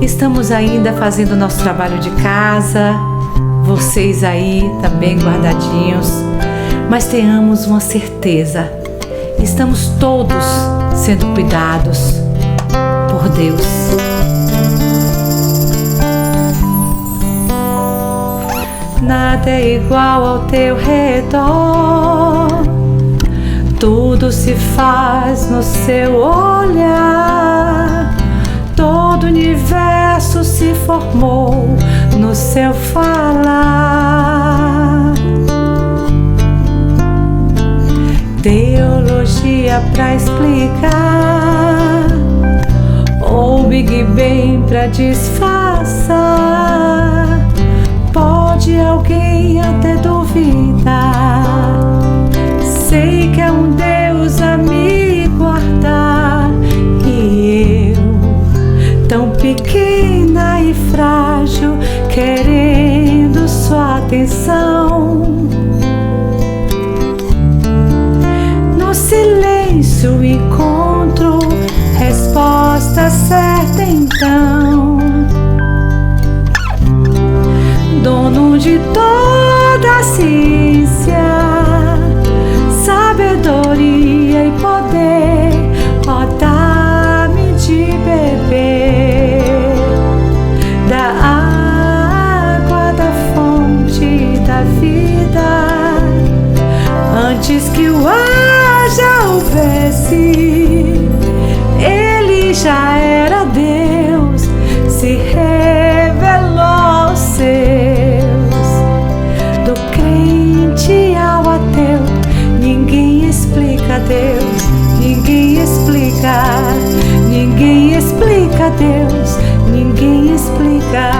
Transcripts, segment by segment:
Estamos ainda fazendo nosso trabalho de casa, vocês aí também guardadinhos, mas tenhamos uma certeza, estamos todos sendo cuidados por Deus. Nada é igual ao teu redor, tudo se faz no seu olhar, todo o universo se formou no seu falar. Teologia pra explicar, ou Big Bang pra disfarçar. Pode alguém até duvidar, sei que é um Deus a me guardar. E eu, tão pequena e frágil, querendo sua atenção. No silêncio encontro resposta certa então. Dono de toda a ciência, sabedoria e poder, ó, dá-me de beber da água da fonte da vida. Antes que o ar já houvesse, ele já era Deus, se revelou aos seus. Do crente ao ateu, ninguém explica Deus, ninguém explica, ninguém explica Deus, ninguém explica,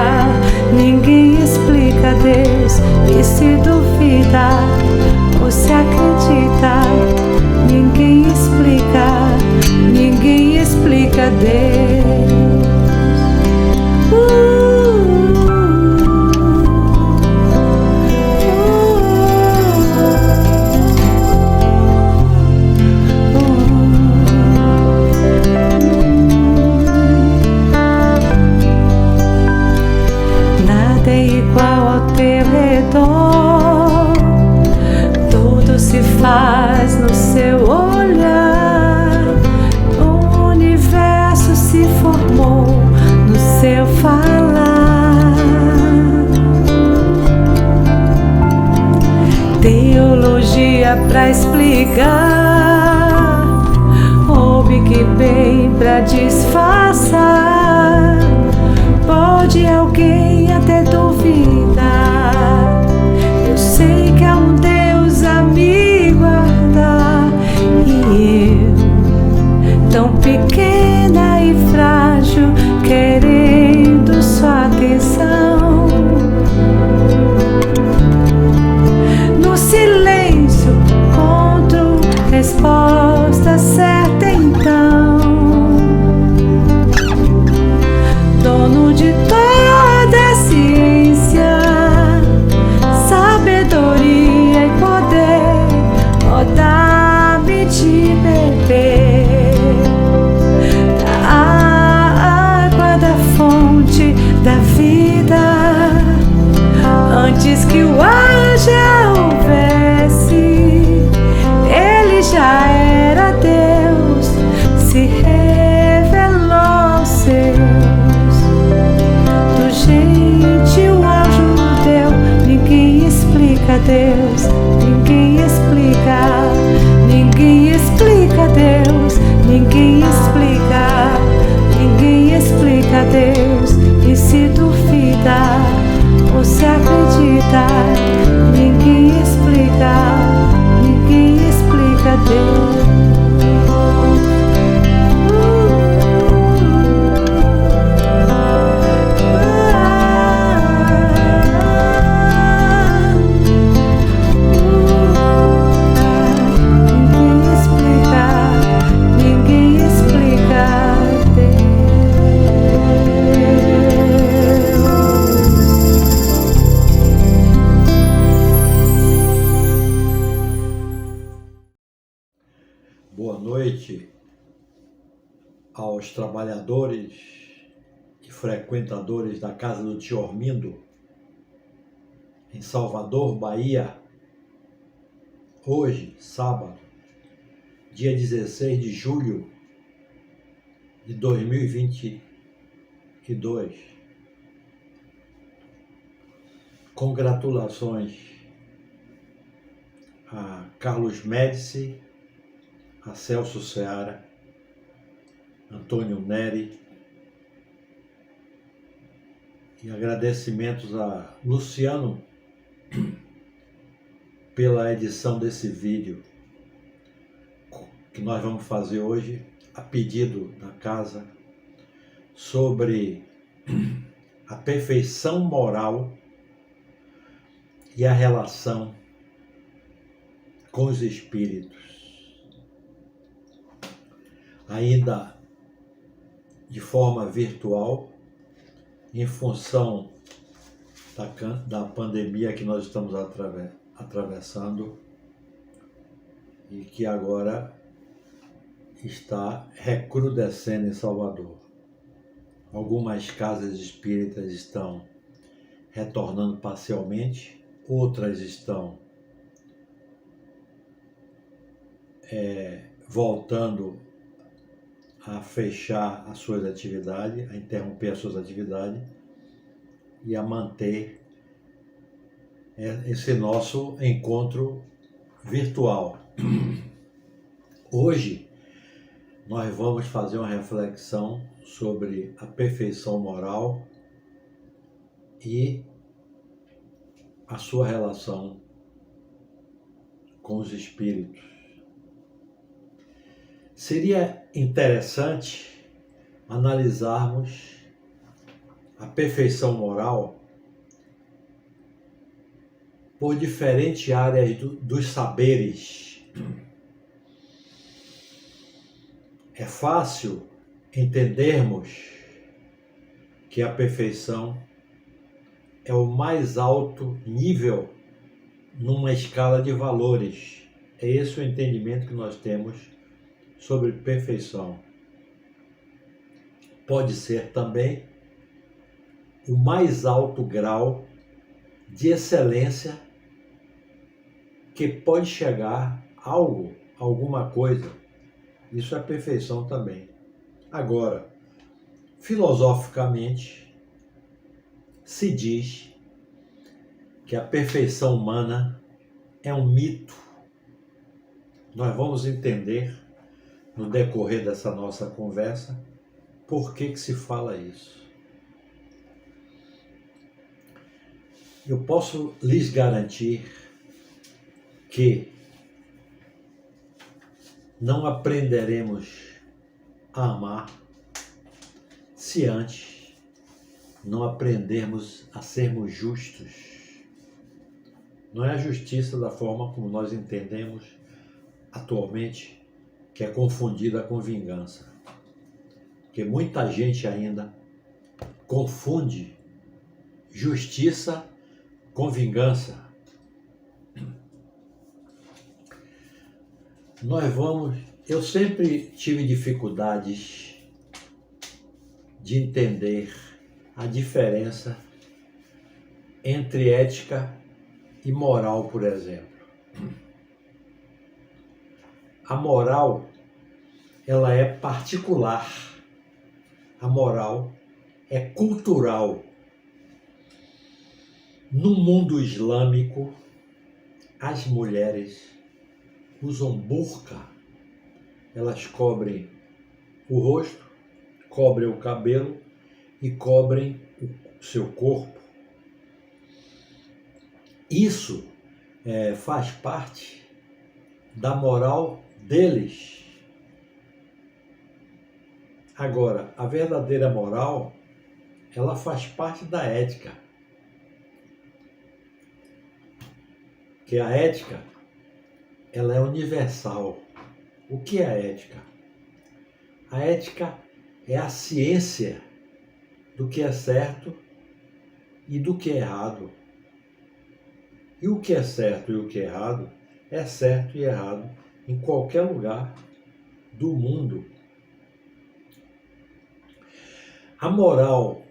ninguém explica Deus. E se duvida, você acredita, ninguém explica, ninguém explica Deus. Nada é igual ao teu redor, tudo se faz no seu olhar, o universo se formou no seu falar. Teologia pra explicar, ou Big Bang pra disfarçar. Pode alguém até duvidar, eu sei que é um Deus a me guardar. E eu, tão pequena e frágil, querendo sua atenção. No silêncio encontro resposta certa então. Dono de toda a ciência, sabedoria e poder, ó, dá-me de beber da água da fonte da vida. Antes que o ar já houvesse, ele já era Deus, se revelou aos seus. Do gentil ao judeu, ninguém explica Deus, ninguém explica, ninguém explica Deus, ninguém explica, ninguém explica Deus. E se duvida, você acredita, ninguém explica, ninguém explica Deus. Boa noite aos trabalhadores e frequentadores da casa do tio Ormindo, em Salvador, Bahia, hoje, sábado, dia 16 de julho de 2022. Congratulações a Carlos Médici, a Celso Seara, Antônio Neri, e agradecimentos a Luciano pela edição desse vídeo que nós vamos fazer hoje, a pedido da casa, sobre a perfeição moral e a relação com os espíritos. Ainda de forma virtual, em função da pandemia que nós estamos atravessando e que agora está recrudescendo em Salvador. Algumas casas espíritas estão retornando parcialmente, outras estão voltando a fechar as suas atividades, a interromper as suas atividades e a manter esse nosso encontro virtual. Hoje nós vamos fazer uma reflexão sobre a perfeição moral e a sua relação com os espíritos. Seria interessante analisarmos a perfeição moral por diferentes áreas dos saberes. É fácil entendermos que a perfeição é o mais alto nível numa escala de valores. É esse o entendimento que nós temos sobre perfeição. Pode ser também o mais alto grau de excelência que pode chegar alguma coisa. Isso é perfeição também. Agora, filosoficamente, se diz que a perfeição humana é um mito. Nós vamos entender no decorrer dessa nossa conversa por que se fala isso. Eu posso lhes garantir que não aprenderemos a amar se antes não aprendermos a sermos justos. Não é a justiça da forma como nós entendemos atualmente, que é confundida com vingança. Porque muita gente ainda confunde justiça com vingança. Eu sempre tive dificuldades de entender a diferença entre ética e moral, por exemplo. A moral, ela é particular. A moral é cultural. No mundo islâmico, as mulheres usam burca. Elas cobrem o rosto, cobrem o cabelo e cobrem o seu corpo. Isso faz parte da moral deles. Agora, a verdadeira moral, ela faz parte da ética. Que a ética, ela é universal. O que é a ética? A ética é a ciência do que é certo e do que é errado. E o que é certo e o que é errado é certo e errado em qualquer lugar do mundo. A moral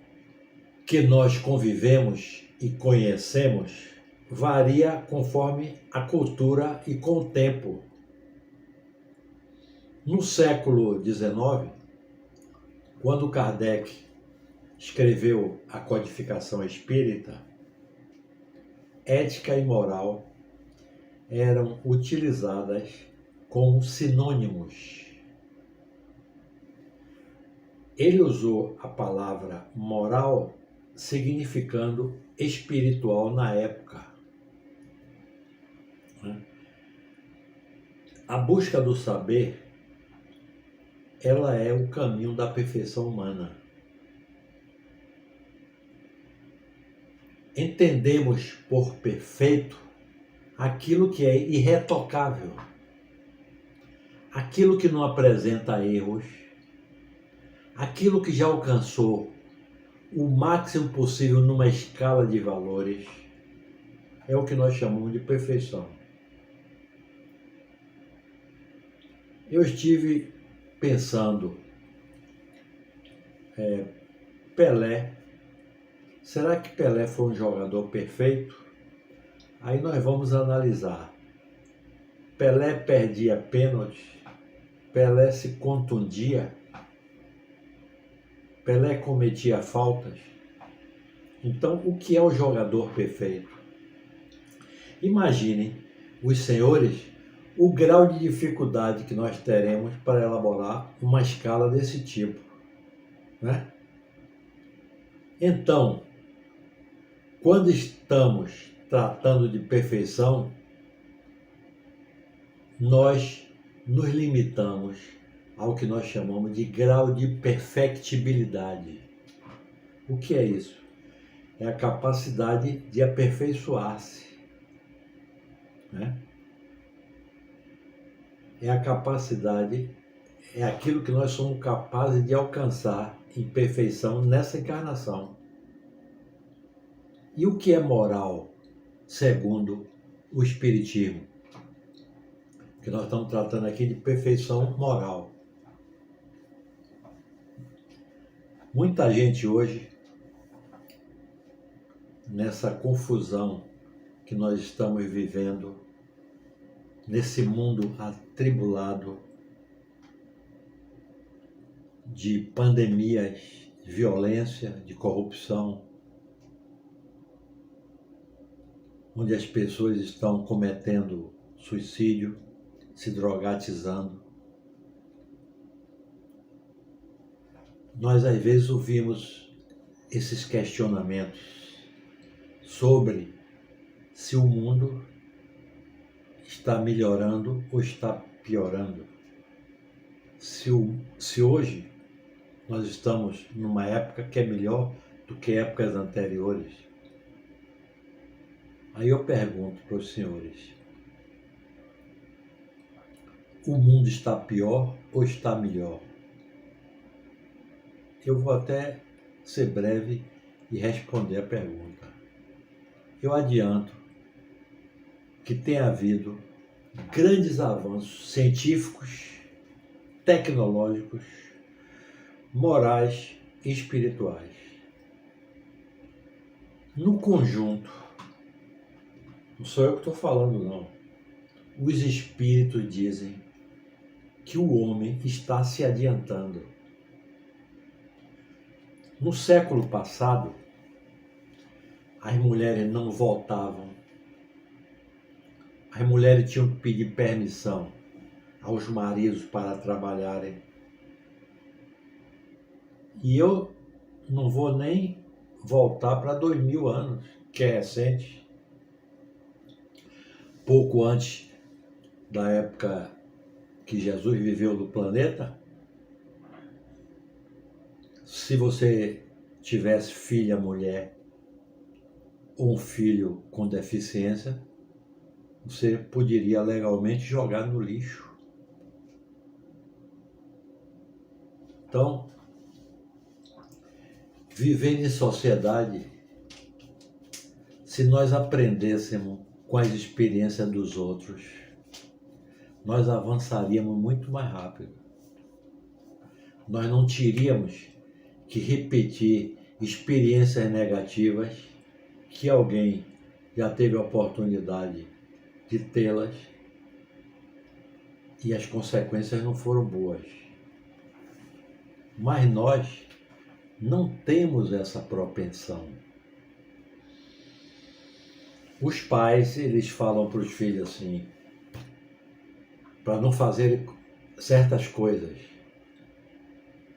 que nós convivemos e conhecemos varia conforme a cultura e com o tempo. No século XIX, quando Kardec escreveu a Codificação Espírita, ética e moral eram utilizadas como sinônimos. Ele usou a palavra moral significando espiritual na época. A busca do saber, ela é o caminho da perfeição humana. Entendemos por perfeito aquilo que é irretocável, aquilo que não apresenta erros, aquilo que já alcançou o máximo possível numa escala de valores, é o que nós chamamos de perfeição. Eu estive pensando, Pelé, será que Pelé foi um jogador perfeito? Aí nós vamos analisar. Pelé perdia pênaltis, Pelé se contundia, Pelé cometia faltas. Então, o que é o jogador perfeito? Imaginem, os senhores, o grau de dificuldade que nós teremos para elaborar uma escala desse tipo, né? Então, quando estamos tratando de perfeição, nós nos limitamos ao que nós chamamos de grau de perfectibilidade. O que é isso? É a capacidade de aperfeiçoar-se, né? É a capacidade, é aquilo que nós somos capazes de alcançar em perfeição nessa encarnação. E o que é moral, segundo o Espiritismo? Que nós estamos tratando aqui de perfeição moral. Muita gente hoje, nessa confusão que nós estamos vivendo, nesse mundo atribulado de pandemias, de violência, de corrupção, onde as pessoas estão cometendo suicídio, se drogatizando. Nós às vezes ouvimos esses questionamentos sobre se o mundo está melhorando ou está piorando. Se hoje nós estamos numa época que é melhor do que épocas anteriores. Aí eu pergunto para os senhores, o mundo está pior ou está melhor? Eu vou até ser breve e responder a pergunta. Eu adianto que tem havido grandes avanços científicos, tecnológicos, morais e espirituais. No conjunto, não sou eu que estou falando, não. Os espíritos dizem que o homem está se adiantando. No século passado, as mulheres não votavam. As mulheres tinham que pedir permissão aos maridos para trabalharem. E eu não vou nem voltar para 2000 anos, que é recente. Pouco antes da época que Jesus viveu no planeta, se você tivesse filha mulher ou um filho com deficiência, você poderia legalmente jogar no lixo. Então, vivendo em sociedade, se nós aprendêssemos com as experiências dos outros, nós avançaríamos muito mais rápido. Nós não teríamos que repetir experiências negativas que alguém já teve a oportunidade de tê-las e as consequências não foram boas. Mas nós não temos essa propensão. Os pais, eles falam para os filhos assim, para não fazerem certas coisas.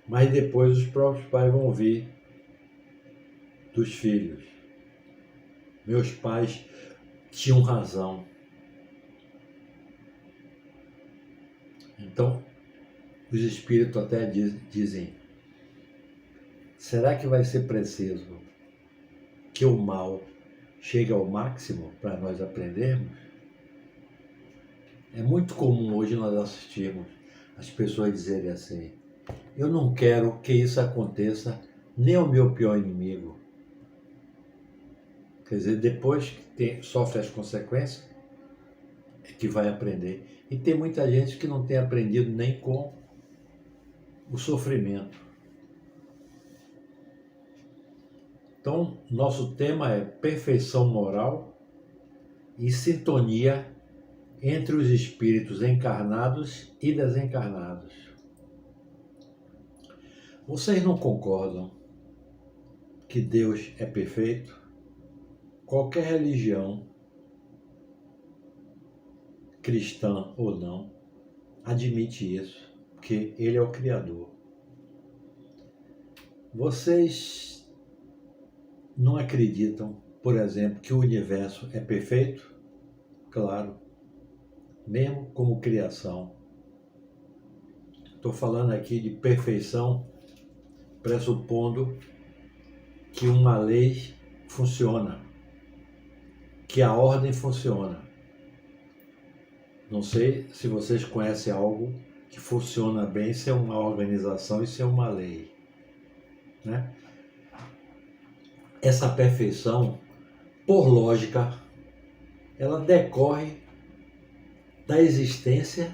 Mas depois os próprios pais vão ouvir dos filhos. Meus pais tinham razão. Então, os espíritos até dizem, será que vai ser preciso que o mal chegue ao máximo para nós aprendermos? É muito comum hoje nós assistirmos as pessoas dizerem assim, eu não quero que isso aconteça nem ao meu pior inimigo. Quer dizer, depois que sofre as consequências, é que vai aprender. E tem muita gente que não tem aprendido nem com o sofrimento. Então, nosso tema é perfeição moral e sintonia entre os espíritos encarnados e desencarnados. Vocês não concordam que Deus é perfeito? Qualquer religião, cristã ou não, admite isso, porque Ele é o Criador. Vocês não acreditam, por exemplo, que o universo é perfeito? Claro, mesmo como criação. Estou falando aqui de perfeição, pressupondo que uma lei funciona, que a ordem funciona. Não sei se vocês conhecem algo que funciona bem sem uma organização e sem uma lei, né? Essa perfeição, por lógica, ela decorre da existência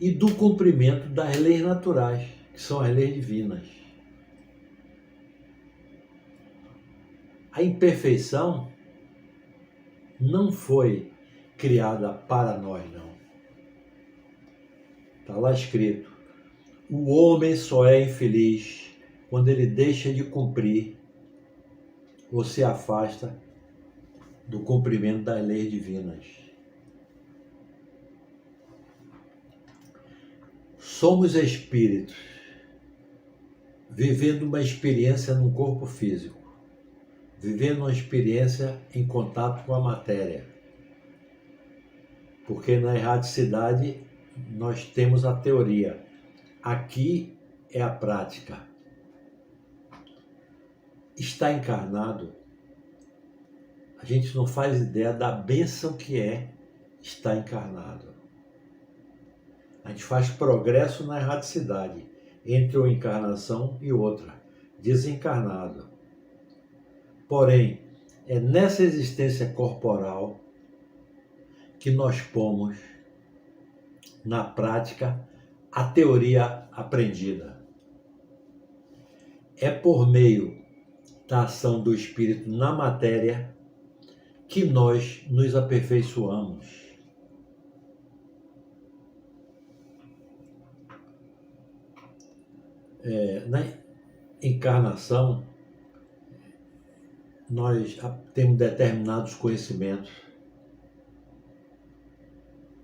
e do cumprimento das leis naturais, que são as leis divinas. A imperfeição não foi criada para nós, não. Está lá escrito, o homem só é infeliz quando ele deixa de cumprir ou se afasta do cumprimento das leis divinas. Somos espíritos vivendo uma experiência num corpo físico, vivendo uma experiência em contato com a matéria. Porque na erradicidade nós temos a teoria, aqui é a prática. Estar encarnado, a gente não faz ideia da bênção que é estar encarnado. A gente faz progresso na erradicidade entre uma encarnação e outra, desencarnado. Porém, é nessa existência corporal que nós pomos na prática a teoria aprendida. É por meio da ação do espírito na matéria que nós nos aperfeiçoamos. Na encarnação, nós temos determinados conhecimentos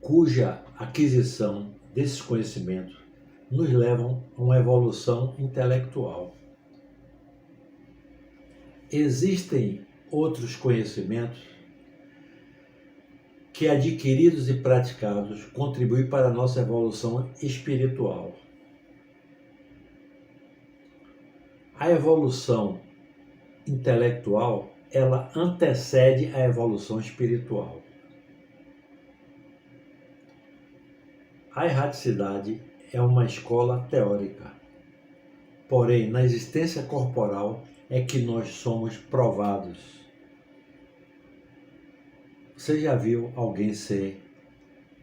cuja aquisição desses conhecimentos nos levam a uma evolução intelectual. Existem outros conhecimentos que, adquiridos e praticados, contribuem para a nossa evolução espiritual. A evolução intelectual, ela antecede a evolução espiritual. A erradicidade é uma escola teórica, porém, na existência corporal é que nós somos provados. Você já viu alguém ser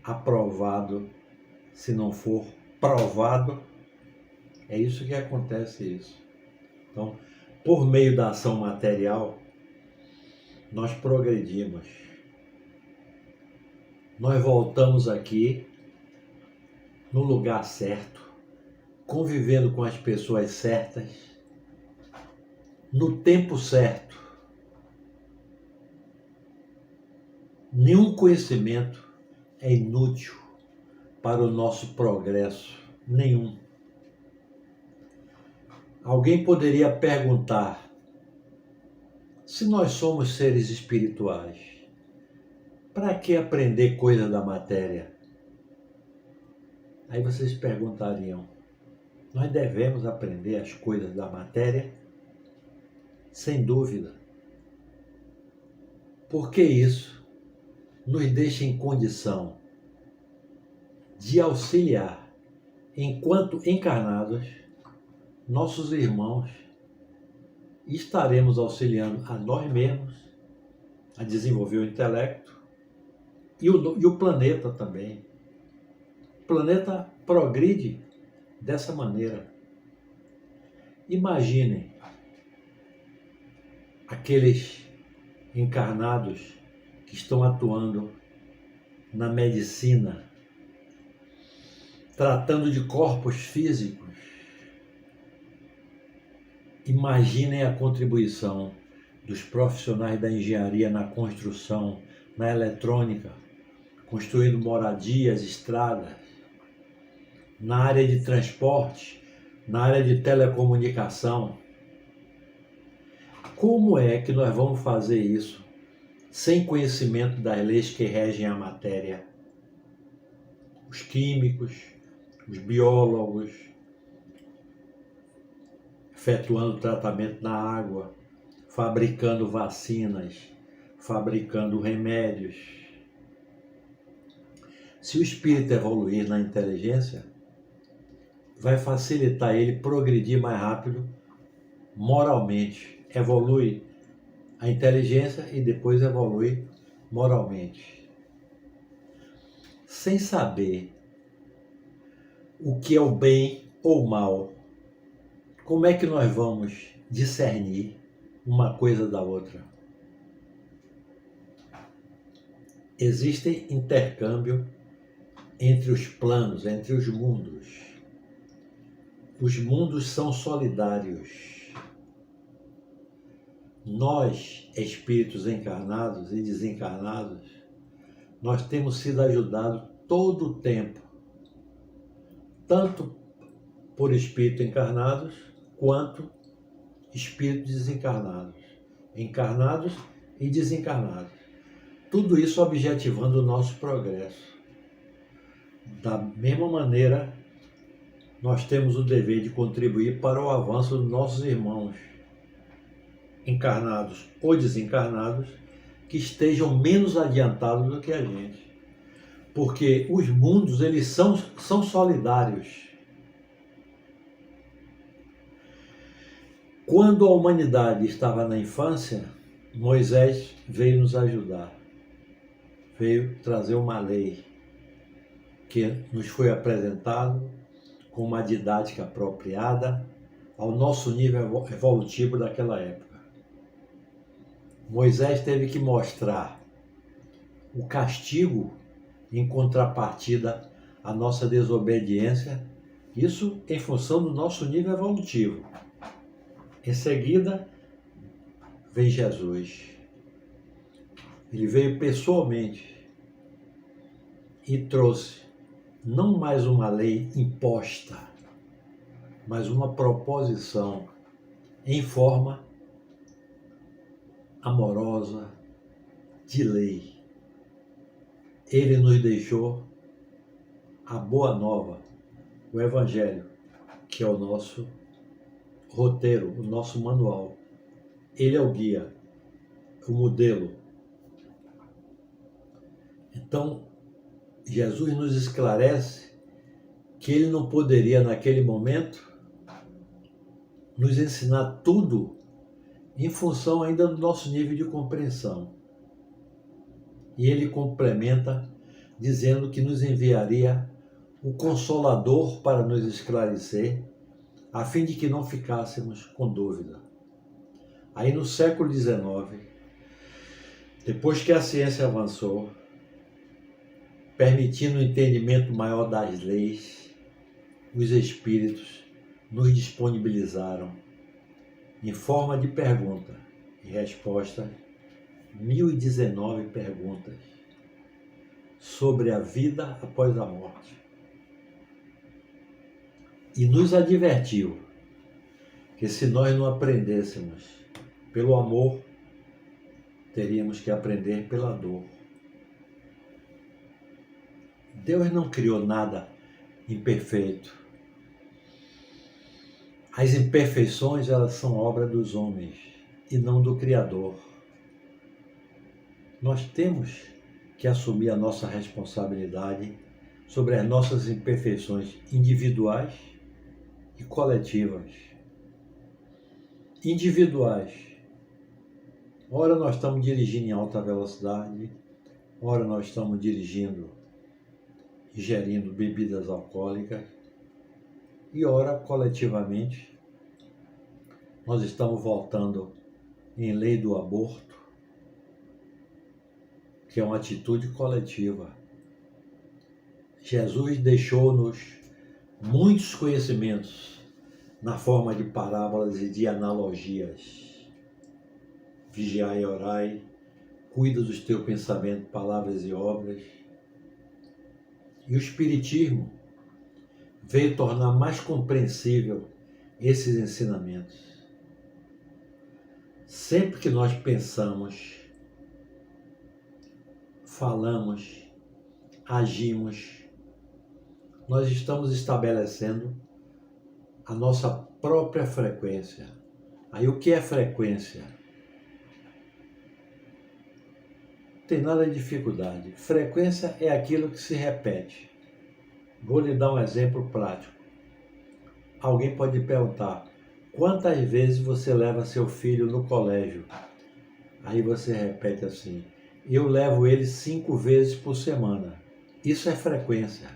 aprovado se não for provado? É isso que acontece isso. Então, por meio da ação material, nós progredimos. Nós voltamos aqui no lugar certo, convivendo com as pessoas certas, no tempo certo. Nenhum conhecimento é inútil para o nosso progresso, nenhum. Alguém poderia perguntar: se nós somos seres espirituais, para que aprender coisa da matéria? Aí vocês perguntariam: nós devemos aprender as coisas da matéria? Sem dúvida. Porque isso nos deixa em condição de auxiliar, enquanto encarnados, nossos irmãos, e estaremos auxiliando a nós mesmos a desenvolver o intelecto e o planeta também. O planeta progride dessa maneira. Imaginem aqueles encarnados que estão atuando na medicina, tratando de corpos físicos. Imaginem a contribuição dos profissionais da engenharia na construção, na eletrônica, construindo moradias, estradas, na área de transporte, na área de telecomunicação. Como é que nós vamos fazer isso sem conhecimento das leis que regem a matéria? Os químicos, os biólogos, efetuando tratamento na água, fabricando vacinas, fabricando remédios. Se o espírito evoluir na inteligência, vai facilitar ele progredir mais rápido moralmente. Evolui a inteligência e depois evolui moralmente. Sem saber o que é o bem ou o mal, como é que nós vamos discernir uma coisa da outra? Existe intercâmbio entre os planos, entre os mundos. Os mundos são solidários. Nós, espíritos encarnados e desencarnados, nós temos sido ajudados todo o tempo, tanto por espíritos encarnados, quanto espíritos desencarnados, encarnados e desencarnados. Tudo isso objetivando o nosso progresso. Da mesma maneira, nós temos o dever de contribuir para o avanço dos nossos irmãos, encarnados ou desencarnados, que estejam menos adiantados do que a gente. Porque os mundos, eles são solidários. Quando a humanidade estava na infância, Moisés veio nos ajudar. Veio trazer uma lei que nos foi apresentado com uma didática apropriada ao nosso nível evolutivo daquela época. Moisés teve que mostrar o castigo em contrapartida à nossa desobediência, isso em função do nosso nível evolutivo. Em seguida, vem Jesus. Ele veio pessoalmente e trouxe não mais uma lei imposta, mas uma proposição em forma amorosa de lei. Ele nos deixou a boa nova, o Evangelho, que é o nosso roteiro, o nosso manual. Ele é o guia, o modelo. Então, Jesus nos esclarece que ele não poderia, naquele momento, nos ensinar tudo em função ainda do nosso nível de compreensão. E ele complementa dizendo que nos enviaria o Consolador para nos esclarecer, a fim de que não ficássemos com dúvida. Aí no século XIX, depois que a ciência avançou, permitindo o entendimento maior das leis, os espíritos nos disponibilizaram, em forma de pergunta e resposta, 1019 perguntas sobre a vida após a morte. E nos advertiu que se nós não aprendêssemos pelo amor, teríamos que aprender pela dor. Deus não criou nada imperfeito. As imperfeições, elas são obra dos homens e não do Criador. Nós temos que assumir a nossa responsabilidade sobre as nossas imperfeições individuais e coletivas. Individuais. Ora nós estamos dirigindo em alta velocidade, ora nós estamos dirigindo, ingerindo bebidas alcoólicas, e ora coletivamente nós estamos voltando em lei do aborto, que é uma atitude coletiva. Jesus deixou-nos muitos conhecimentos na forma de parábolas e de analogias. Vigiai e orai, cuida dos teus pensamentos, palavras e obras. E o Espiritismo veio tornar mais compreensível esses ensinamentos. Sempre que nós pensamos, falamos, agimos, nós estamos estabelecendo a nossa própria frequência. Aí o que é frequência? Não tem nada de dificuldade. Frequência é aquilo que se repete. Vou lhe dar um exemplo prático. Alguém pode perguntar, quantas vezes você leva seu filho no colégio? Aí você repete assim, eu levo ele 5 vezes por semana. Isso é frequência.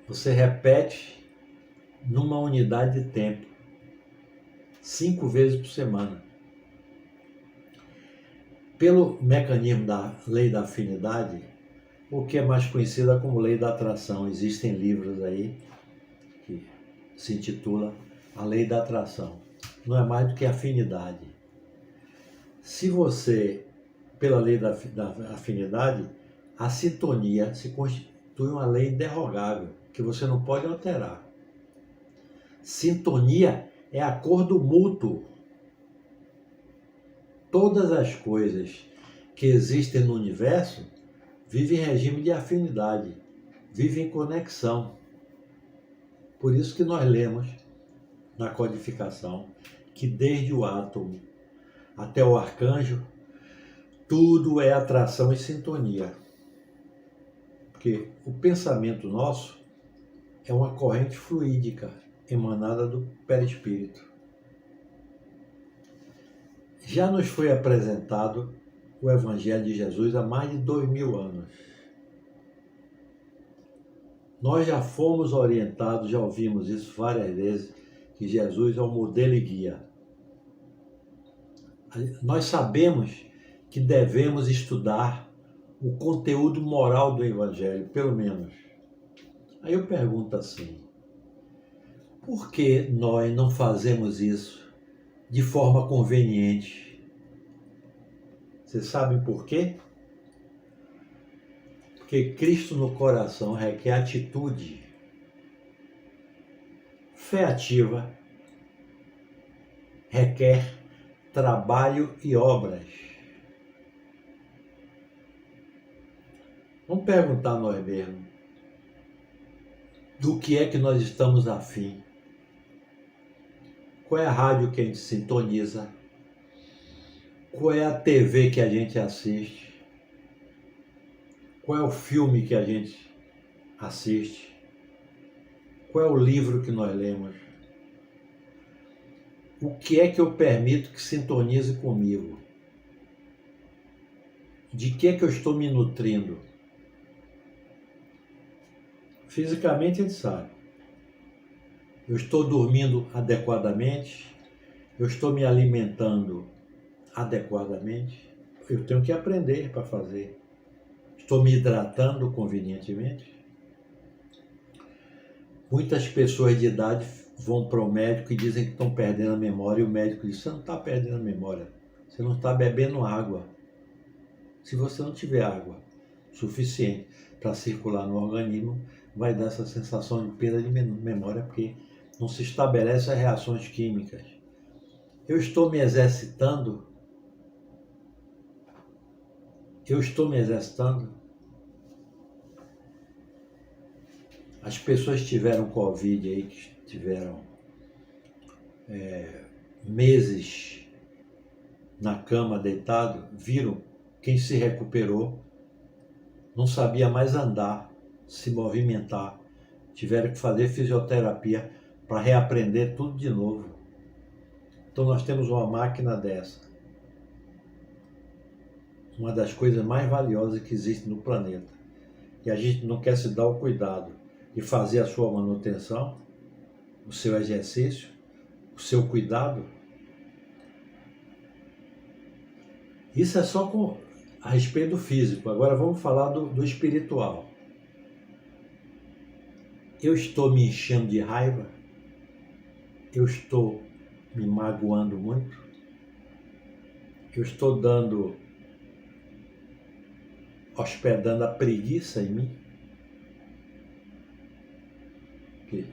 Você repete numa unidade de tempo, 5 vezes por semana. Pelo mecanismo da lei da afinidade, o que é mais conhecida como lei da atração, existem livros aí que se intitula a lei da atração. Não é mais do que afinidade. Se você, pela lei da afinidade, a sintonia se constitui uma lei inderrogável, que você não pode alterar. Sintonia é acordo mútuo. Todas as coisas que existem no universo vivem em regime de afinidade, vivem em conexão. Por isso que nós lemos na codificação que desde o átomo até o arcanjo, tudo é atração e sintonia. Porque o pensamento nosso é uma corrente fluídica emanada do perispírito. Já nos foi apresentado o Evangelho de Jesus há mais de 2000 anos. Nós já fomos orientados, já ouvimos isso várias vezes, que Jesus é o modelo e guia. Nós sabemos que devemos estudar o conteúdo moral do Evangelho, pelo menos. Aí eu pergunto assim, por que nós não fazemos isso de forma conveniente? Vocês sabem por quê? Porque Cristo no coração requer atitude. Fé ativa requer trabalho e obras. Vamos perguntar a nós mesmos, do que é que nós estamos afim? Qual é a rádio que a gente sintoniza? Qual é a TV que a gente assiste? Qual é o filme que a gente assiste? Qual é o livro que nós lemos? O que é que eu permito que sintonize comigo? De que é que eu estou me nutrindo? Fisicamente a gente sabe. Eu estou dormindo adequadamente, Eu estou me alimentando adequadamente? Eu tenho que aprender para fazer. Estou me hidratando convenientemente? Muitas pessoas de idade vão para o médico e dizem que estão perdendo a memória, e o médico diz: você não está perdendo a memória, você não está bebendo água. Se você não tiver água suficiente para circular no organismo, vai dar essa sensação de perda de memória, porque não se estabelecem as reações químicas. Eu estou me exercitando? Eu estou me exercitando? As pessoas que tiveram Covid aí, que tiveram meses na cama deitado, viram quem se recuperou, não sabia mais andar, se movimentar, tiveram que fazer fisioterapia para reaprender tudo de novo. Então nós temos uma máquina dessa, uma das coisas mais valiosas que existe no planeta, e a gente não quer se dar o cuidado de fazer a sua manutenção, o seu exercício, o seu cuidado. Isso é só a respeito do físico. Agora vamos falar do espiritual. Eu estou me enchendo de raiva? Eu estou me magoando muito? Eu estou hospedando a preguiça em mim? Porque,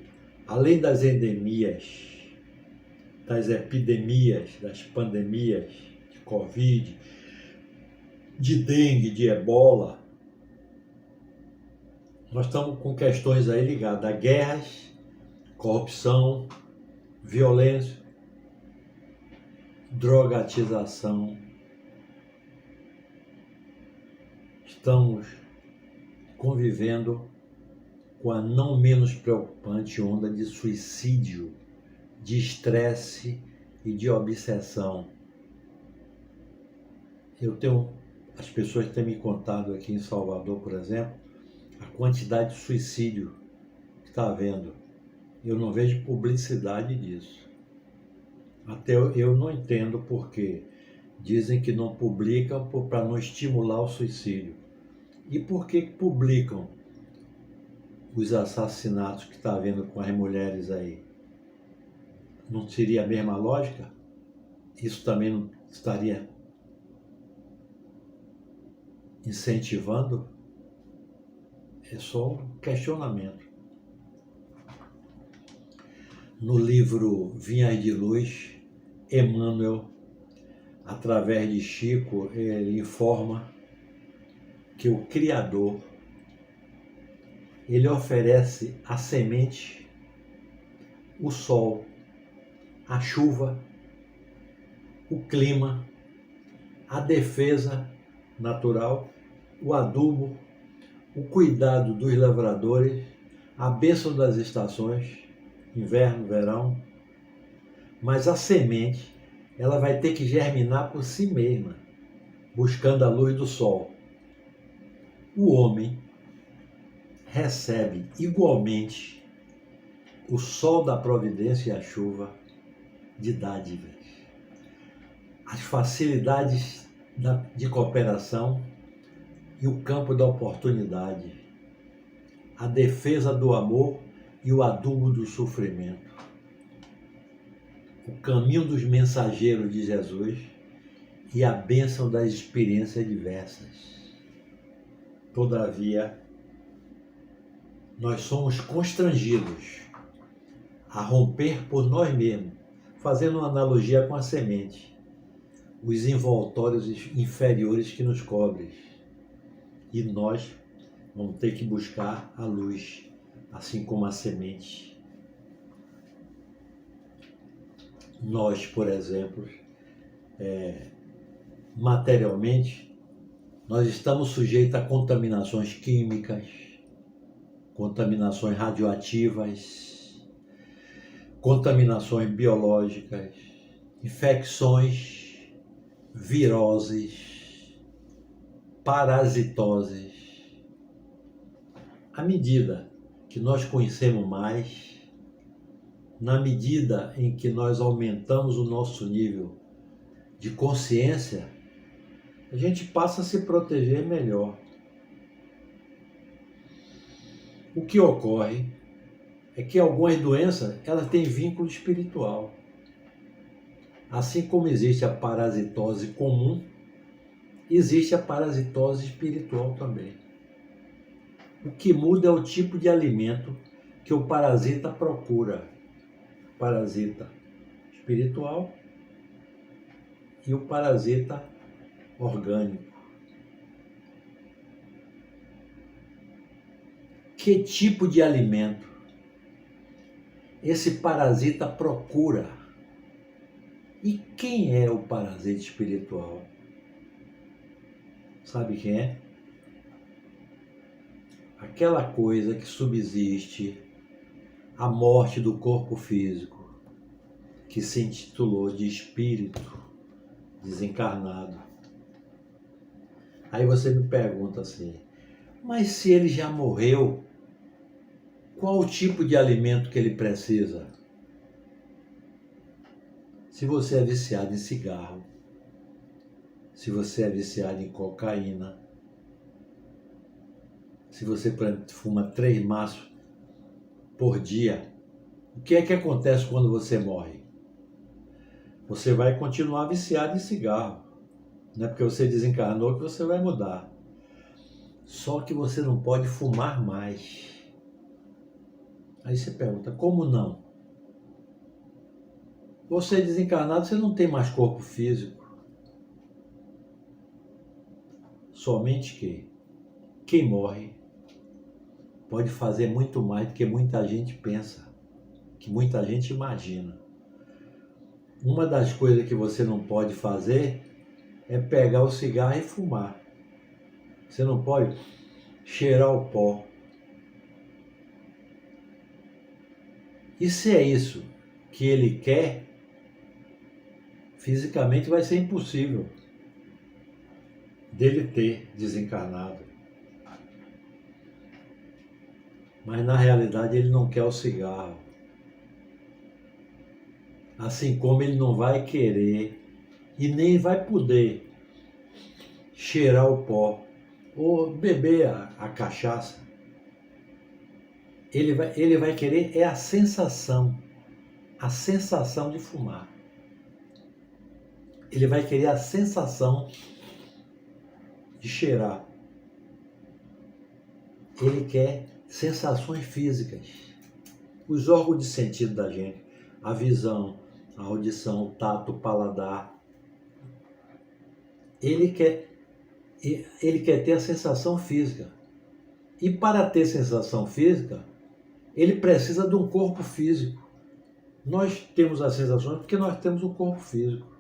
além das endemias, das epidemias, das pandemias de Covid, de dengue, de ebola, nós estamos com questões aí ligadas a guerras, corrupção, violência, drogatização. Estamos convivendo com a não menos preocupante onda de suicídio, de estresse e de obsessão. As pessoas têm me contado aqui em Salvador, por exemplo, a quantidade de suicídio que está havendo. Eu não vejo publicidade disso. Até eu não entendo por quê. Dizem que não publicam para não estimular o suicídio. E por que publicam os assassinatos que está havendo com as mulheres aí? Não seria a mesma lógica? Isso também não estaria incentivando? É só um questionamento. No livro Vinhas de Luz, Emmanuel, através de Chico, ele informa que o Criador, ele oferece a semente, o sol, a chuva, o clima, a defesa natural, o adubo, o cuidado dos lavradores, a bênção das estações, inverno, verão, mas a semente, ela vai ter que germinar por si mesma, buscando a luz do sol. O homem recebe igualmente o sol da providência e a chuva de dádivas, as facilidades de cooperação e o campo da oportunidade, a defesa do amor e o adubo do sofrimento, o caminho dos mensageiros de Jesus e a bênção das experiências diversas. Todavia, nós somos constrangidos a romper por nós mesmos, fazendo uma analogia com a semente, os envoltórios inferiores que nos cobrem. E nós vamos ter que buscar a luz, assim como a semente. Nós, por exemplo, materialmente, nós estamos sujeitos a contaminações químicas, contaminações radioativas, contaminações biológicas, infecções, viroses, parasitoses. À medida que nós conhecemos mais, na medida em que nós aumentamos o nosso nível de consciência, a gente passa a se proteger melhor. O que ocorre é que algumas doenças elas têm vínculo espiritual. Assim como existe a parasitose comum, existe a parasitose espiritual também. O que muda é o tipo de alimento que o parasita procura. Parasita espiritual e o parasita orgânico. Que tipo de alimento esse parasita procura? E quem é o parasita espiritual? Sabe quem é? Aquela coisa que subsiste à morte do corpo físico, que se intitulou de espírito desencarnado. Aí você me pergunta assim, mas se ele já morreu, qual o tipo de alimento que ele precisa? Se você é viciado em cigarro, se você é viciado em cocaína, se você fuma 3 maços por dia, o que é que acontece quando você morre? Você vai continuar viciado em cigarro. Não é porque você desencarnou que você vai mudar. Só que você não pode fumar mais. Aí você pergunta, como não? Você é desencarnado, você não tem mais corpo físico. Somente que quem morre pode fazer muito mais do que muita gente pensa, que muita gente imagina. Uma das coisas que você não pode fazer é pegar o cigarro e fumar. Você não pode cheirar o pó. E se é isso que ele quer, fisicamente vai ser impossível dele ter desencarnado. Mas na realidade ele não quer o cigarro. Assim como ele não vai querer e nem vai poder cheirar o pó ou beber a cachaça. Ele vai querer é a sensação de fumar. Ele vai querer a sensação de cheirar. Ele quer sensações físicas. Os órgãos de sentido da gente, a visão, a audição, o tato, o paladar. Ele quer ter a sensação física. E para ter sensação física, ele precisa de um corpo físico. Nós temos as sensações porque nós temos um corpo físico.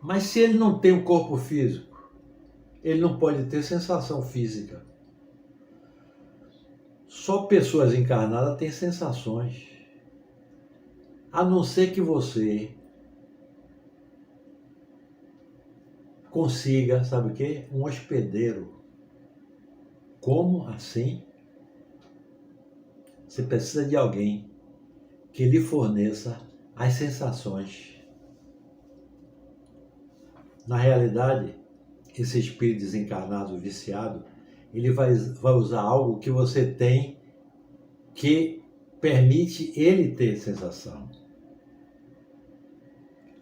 Mas se ele não tem um corpo físico, ele não pode ter sensação física. Só pessoas encarnadas têm sensações. A não ser que você consiga, sabe o quê? Um hospedeiro. Como assim? Você precisa de alguém que lhe forneça as sensações. Na realidade, esse espírito desencarnado, viciado, ele vai usar algo que você tem que permite ele ter sensação.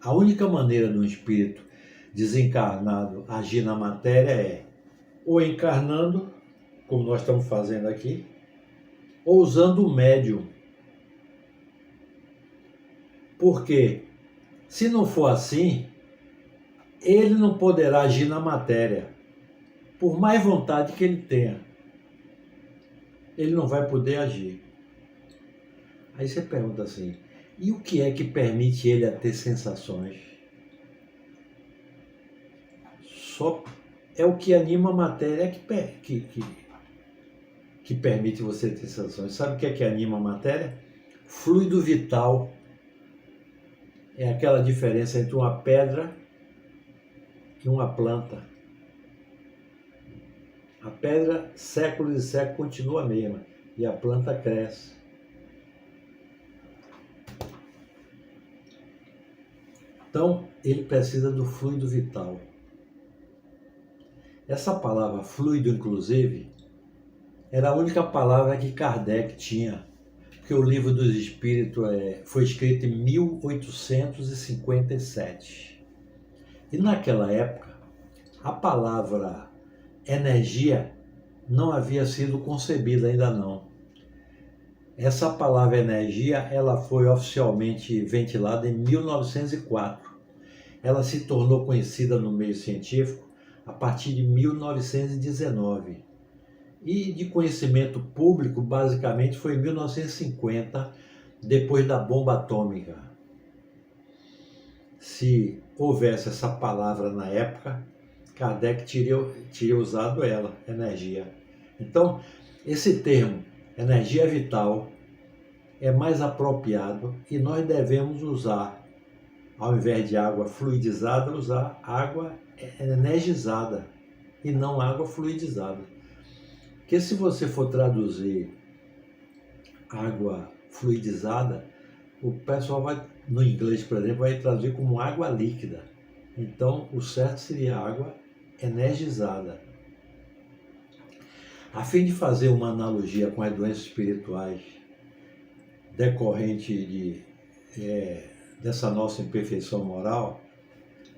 A única maneira de um espírito desencarnado agir na matéria é ou encarnando, como nós estamos fazendo aqui, ou usando o médium. Porque se não for assim, ele não poderá agir na matéria, por mais vontade que ele tenha. Ele não vai poder agir. Aí você pergunta assim, e o que é que permite ele a ter sensações? Só é o que anima a matéria que permite você ter sensações. Sabe o que anima a matéria? Fluido vital. É aquela diferença entre uma pedra e uma planta. A pedra, séculos e séculos, continua a mesma. E a planta cresce. Então, ele precisa do fluido vital. Essa palavra fluido, inclusive, era a única palavra que Kardec tinha, porque o Livro dos Espíritos foi escrito em 1857. E naquela época, a palavra energia não havia sido concebida ainda não. Essa palavra energia, ela foi oficialmente ventilada em 1904. Ela se tornou conhecida no meio científico a partir de 1919. E de conhecimento público, basicamente, foi em 1950, depois da bomba atômica. Se houvesse essa palavra na época, Kardec teria usado ela, energia. Então, esse termo, energia vital, é mais apropriado e nós devemos usar, ao invés de água fluidizada, usar água energizada e não água fluidizada. Porque se você for traduzir água fluidizada, o pessoal vai, no inglês, por exemplo, vai traduzir como água líquida. Então, o certo seria água energizada. A fim de fazer uma analogia com as doenças espirituais decorrente dessa nossa imperfeição moral,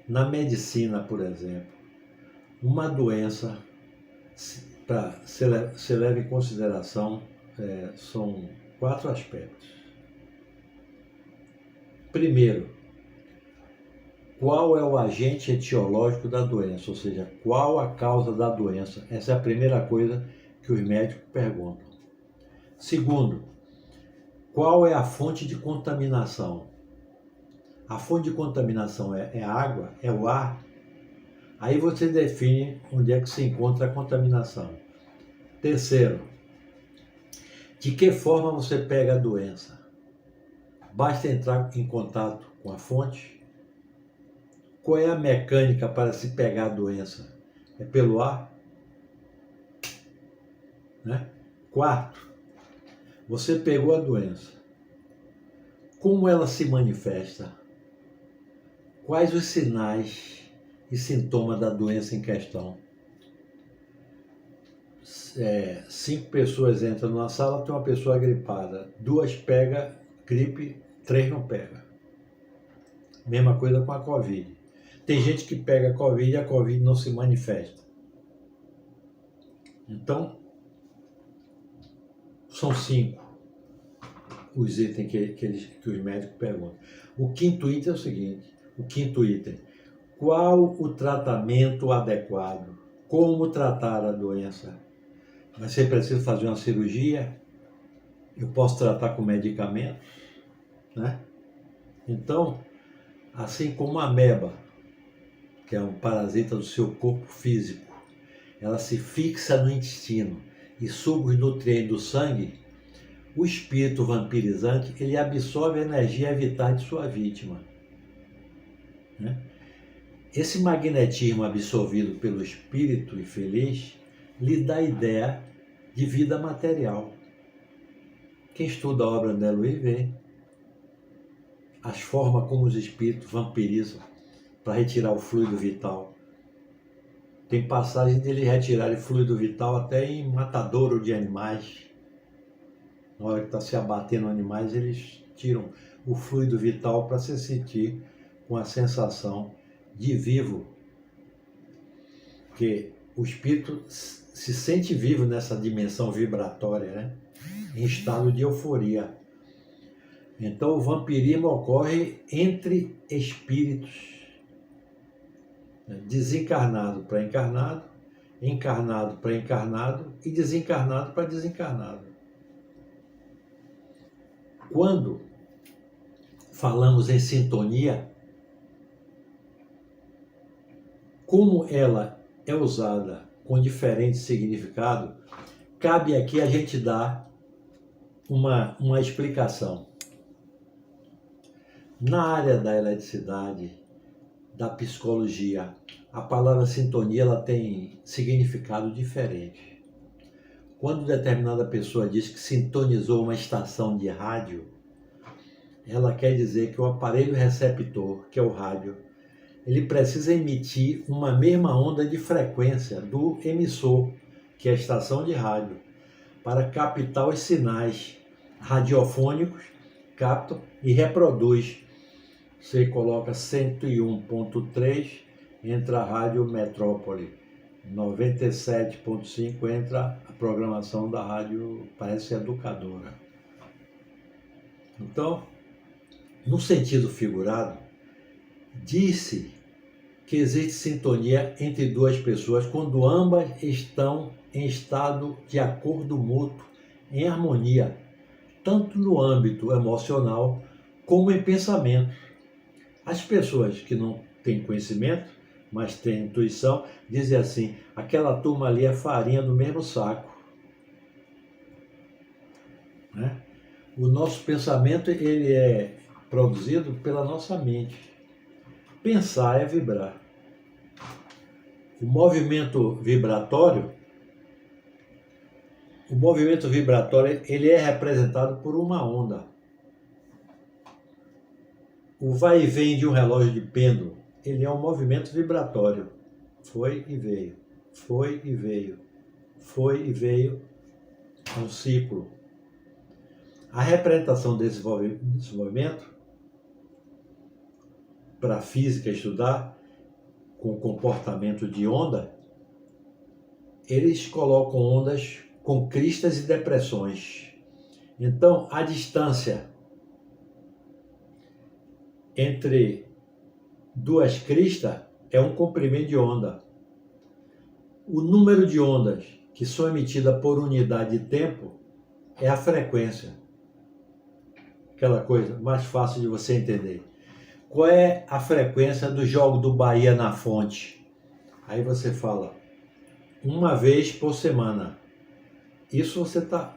na medicina, por exemplo, uma doença, para ser leva em consideração, são 4 aspectos. Primeiro, qual é o agente etiológico da doença, ou seja, qual a causa da doença? Essa é a primeira coisa que os médicos perguntam. Segundo, qual é a fonte de contaminação? A fonte de contaminação é a água, é o ar? Aí você define onde é que se encontra a contaminação. Terceiro, de que forma você pega a doença? Basta entrar em contato com a fonte? Qual é a mecânica para se pegar a doença? É pelo ar? Né? Quarto, você pegou a doença. Como ela se manifesta? Quais os sinais e sintomas da doença em questão? 5 pessoas entram numa sala, tem uma pessoa gripada. 2 pega gripe, 3 não pega. Mesma coisa com a Covid. Tem gente que pega a Covid e a Covid não se manifesta. Então, são 5 os itens que os médicos perguntam. O quinto item é o seguinte, qual o tratamento adequado? Como tratar a doença? Vai ser preciso fazer uma cirurgia? Eu posso tratar com medicamentos? Né? Então, assim como a ameba, que é um parasita do seu corpo físico, ela se fixa no intestino e suga os nutrientes do sangue, o espírito vampirizante, ele absorve a energia vital de sua vítima. Né? Esse magnetismo absorvido pelo espírito infeliz lhe dá a ideia de vida material. Quem estuda a obra André Luiz vê as formas como os espíritos vampirizam para retirar o fluido vital. Tem passagem dele retirarem fluido vital até em matadouro de animais. Na hora que está se abatendo animais, eles tiram o fluido vital para se sentir com a sensação de vivo. Porque o espírito se sente vivo nessa dimensão vibratória, né? Em estado de euforia. Então o vampirismo ocorre entre espíritos, desencarnado para encarnado, encarnado para encarnado e desencarnado para desencarnado. Quando falamos em sintonia, como ela é usada com diferente significado, cabe aqui a gente dar uma explicação. Na área da eletricidade, da psicologia, a palavra sintonia ela tem significado diferente. Quando determinada pessoa diz que sintonizou uma estação de rádio, ela quer dizer que o aparelho receptor, que é o rádio, ele precisa emitir uma mesma onda de frequência do emissor, que é a estação de rádio, para captar os sinais radiofônicos, capta e reproduz. Você coloca 101.3, entra a Rádio Metrópole, 97.5 entra a programação da rádio, parece educadora. Então, no sentido figurado, disse que existe sintonia entre duas pessoas quando ambas estão em estado de acordo mútuo, em harmonia, tanto no âmbito emocional como em pensamento. As pessoas que não têm conhecimento, mas têm intuição, dizem assim: aquela turma ali é farinha do mesmo saco. Né? O nosso pensamento ele é produzido pela nossa mente. Pensar é vibrar. O movimento vibratório ele é representado por uma onda. O vai e vem de um relógio de pêndulo, ele é um movimento vibratório. Foi e veio, foi e veio, foi e veio, é um ciclo. A representação desse movimento, para a física estudar, com comportamento de onda, eles colocam ondas com cristas e depressões. Então, a distância entre duas cristas é um comprimento de onda. O número de ondas que são emitidas por unidade de tempo é a frequência. Aquela coisa mais fácil de você entender. Qual é a frequência do jogo do Bahia na Fonte? Aí você fala, uma vez por semana. Isso você está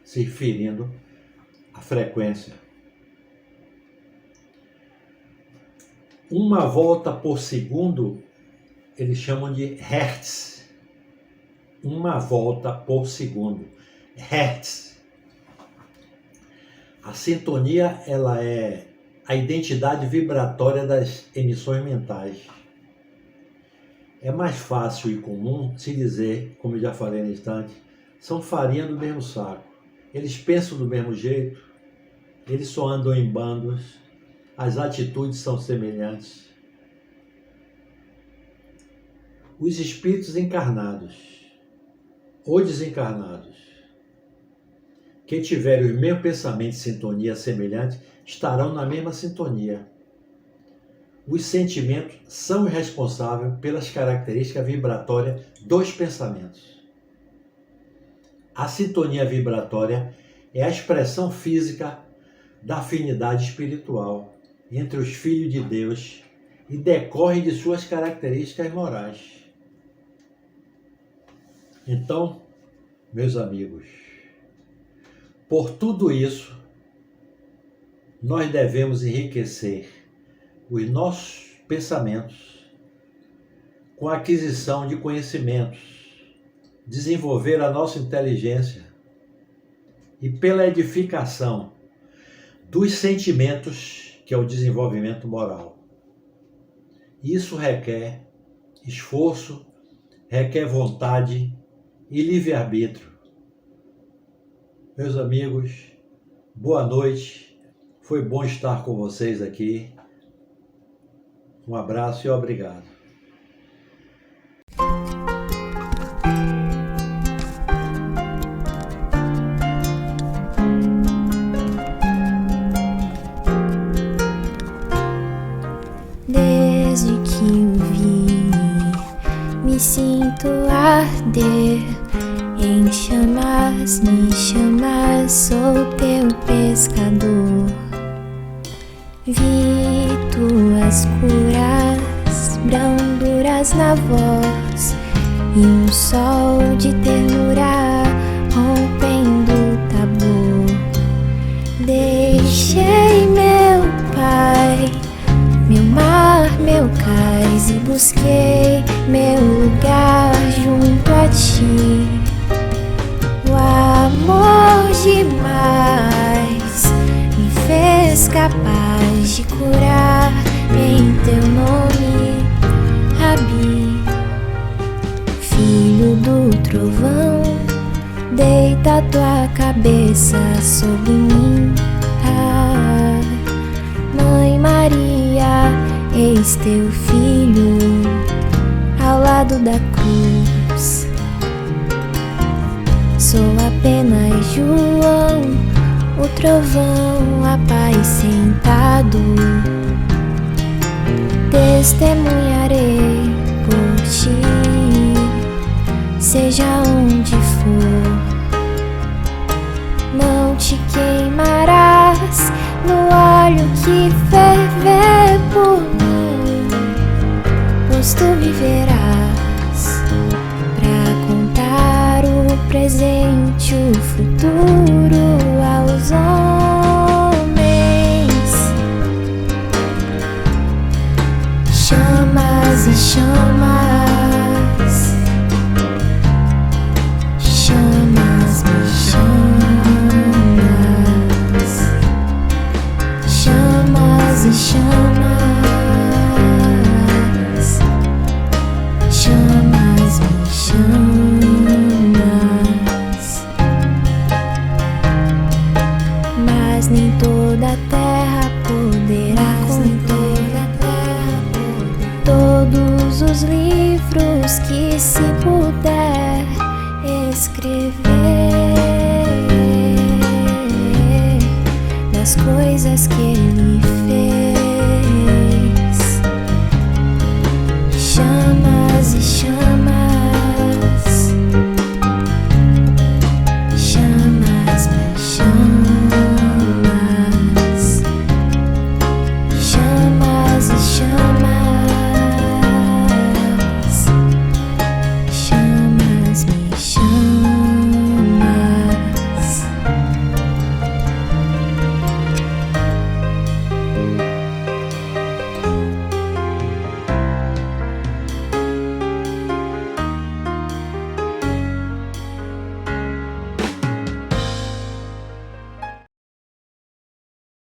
se referindo à frequência. Uma volta por segundo, eles chamam de hertz. Uma volta por segundo. Hertz. A sintonia, ela é a identidade vibratória das emissões mentais. É mais fácil e comum se dizer, como eu já falei no instante, são farinha do mesmo saco. Eles pensam do mesmo jeito, eles só andam em bandos, as atitudes são semelhantes. Os espíritos encarnados ou desencarnados que tiverem os mesmos pensamentos e sintonia semelhantes estarão na mesma sintonia. Os sentimentos são responsáveis pelas características vibratórias dos pensamentos. A sintonia vibratória é a expressão física da afinidade espiritual entre os filhos de Deus e decorre de suas características morais. Então, meus amigos, por tudo isso, nós devemos enriquecer os nossos pensamentos com a aquisição de conhecimentos, desenvolver a nossa inteligência e pela edificação dos sentimentos, que é o desenvolvimento moral. Isso requer esforço, requer vontade e livre-arbítrio. Meus amigos, boa noite. Foi bom estar com vocês aqui. Um abraço e obrigado. Desde que o vi, me sinto arder em chamas, me chamas, sou teu pescador. Vi tuas curas, branduras na voz e um sol de ternura rompendo o tabu. Deixei meu Pai, meu mar, meu cais e busquei meu lugar junto a ti. O amor demais me fez cair. te curar em teu nome, Rabi. Filho do trovão, deita tua cabeça sobre mim. Ah, Mãe Maria, eis teu filho ao lado da cruz. Sou apenas João, o trovão apacentado. Testemunharei por ti, seja onde for. Não te queimarás no óleo que ferver por mim, pois tu viverás pra contar o presente, o futuro aos homens. Chamas e chamas, chamas me chamas, chamas e chamas, chamas me chamas. Mas nem toda a terra poderá conter todos os livros que se